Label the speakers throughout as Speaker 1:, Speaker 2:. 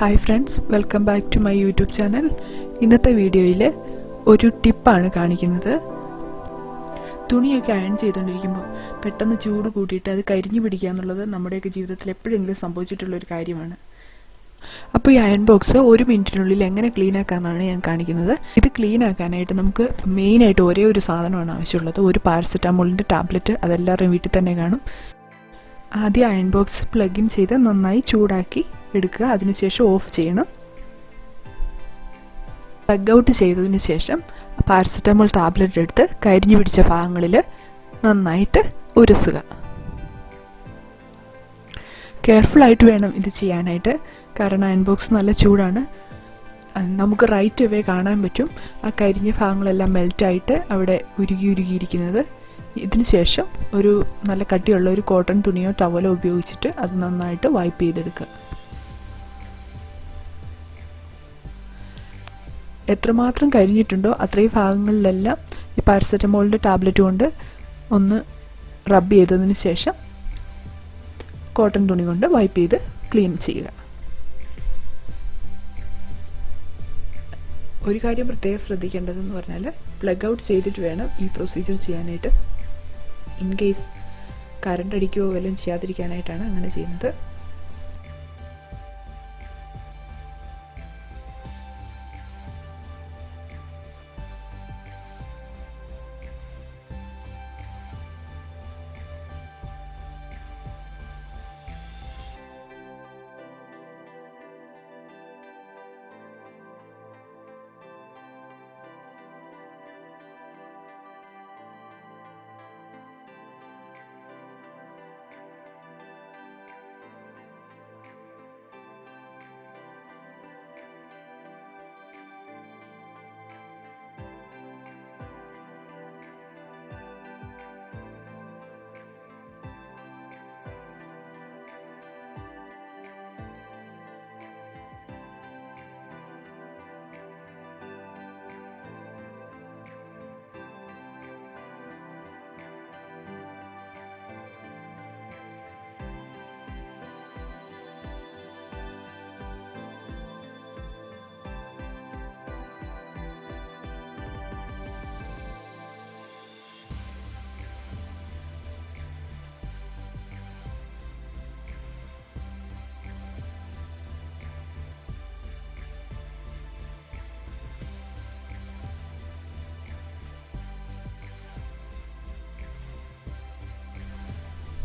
Speaker 1: Hi friends, welcome back to my YouTube channel. ഇന്നത്തെ വീഡിയോയിൽ ഒരു ടിപ്പാണ് കാണിക്കുന്നത്. തുണിയൊക്കെ അയൺ ചെയ്തുകൊണ്ടിരിക്കുമ്പോൾ പെട്ടെന്ന് ചൂട് കൂട്ടിയിട്ട് അത് കരിഞ്ഞു പിടിക്കുക എന്നുള്ളത് നമ്മുടെയൊക്കെ ജീവിതത്തിൽ എപ്പോഴെങ്കിലും സംഭവിച്ചിട്ടുള്ളൊരു കാര്യമാണ്. അപ്പോൾ ഈ അയൺ ബോക്സ് 1 മിനിറ്റിനുള്ളിൽ എങ്ങനെ ക്ലീൻ ആക്കാമെന്നാണ് ഞാൻ കാണിക്കുന്നത്. ഇത് ക്ലീൻ ആക്കാനായിട്ട് നമുക്ക് മെയിനായിട്ട് ഒരേ ഒരു സാധനമാണ് ആവശ്യമുള്ളത്, ഒരു പാരസെറ്റാമോളിൻ്റെ ടാബ്ലറ്റ്. അതെല്ലാവരുടെയും വീട്ടിൽ തന്നെ കാണും. ആദ്യം അയൺ ബോക്സ് പ്ലഗ് ഇൻ ചെയ്ത് നന്നായി ചൂടാക്കി എടുക്കുക. അതിനുശേഷം ഓഫ് ചെയ്യണം. പ്ലഗ് ഔട്ട് ചെയ്തതിന് ശേഷം പാരസെറ്റമോൾ ടാബ്ലറ്റ് എടുത്ത് കരിഞ്ഞു പിടിച്ച ഭാഗങ്ങളിൽ നന്നായിട്ട് ഉരസുക. കെയർഫുള്ളായിട്ട് വേണം ഇത് ചെയ്യാനായിട്ട്, കാരണം അയൺ ബോക്സ് നല്ല ചൂടാണ്. നമുക്ക് റൈറ്റ് അവേ കാണാൻ പറ്റും ആ കരിഞ്ഞ ഭാഗങ്ങളെല്ലാം മെൽറ്റായിട്ട് അവിടെ ഉരുകിയിരിക്കുന്നത്. ഇതിന് ശേഷം ഒരു നല്ല കട്ടിയുള്ള ഒരു കോട്ടൺ തുണിയോ ടവലോ ഉപയോഗിച്ചിട്ട് അത് നന്നായിട്ട് വൈപ്പ് ചെയ്തെടുക്കുക. എത്രമാത്രം കരിഞ്ഞിട്ടുണ്ടോ അത്രയും ഭാഗങ്ങളിലെല്ലാം ഈ പാരസെറ്റമോളിൻ്റെ ടാബ്ലറ്റ് കൊണ്ട് ഒന്ന് റബ്ബ് ചെയ്തതിന് ശേഷം കോട്ടൺ തുണി കൊണ്ട് വൈപ്പ് ചെയ്ത് ക്ലീൻ ചെയ്യുക. ഒരു കാര്യം പ്രത്യേകം ശ്രദ്ധിക്കേണ്ടതെന്ന് പറഞ്ഞാൽ പ്ലഗ് ഔട്ട് ചെയ്തിട്ട് വേണം ഈ പ്രൊസീജിയർ ചെയ്യാനായിട്ട്. ഇൻ കേസ് കറണ്ട് അടിക്കുകയോ വല്ലതും ചെയ്യാതിരിക്കാനായിട്ടാണ് അങ്ങനെ ചെയ്യുന്നത്.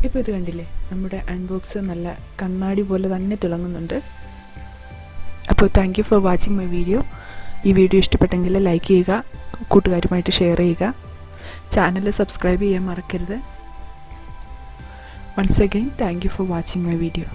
Speaker 1: ഇപ്പോൾ ഇത് കണ്ടില്ലേ, നമ്മുടെ അയൺ ബോക്സ് നല്ല കണ്ണാടി പോലെ തന്നെ തിളങ്ങുന്നുണ്ട്. അപ്പോൾ thank you for watching my video. ഈ വീഡിയോ ഇഷ്ടപ്പെട്ടെങ്കിൽ ലൈക്ക് ചെയ്യുക, കൂട്ടുകാരുമായിട്ട് ഷെയർ ചെയ്യുക, ചാനൽ സബ്സ്ക്രൈബ് ചെയ്യാൻ മറക്കരുത്. Once again thank you for watching my video.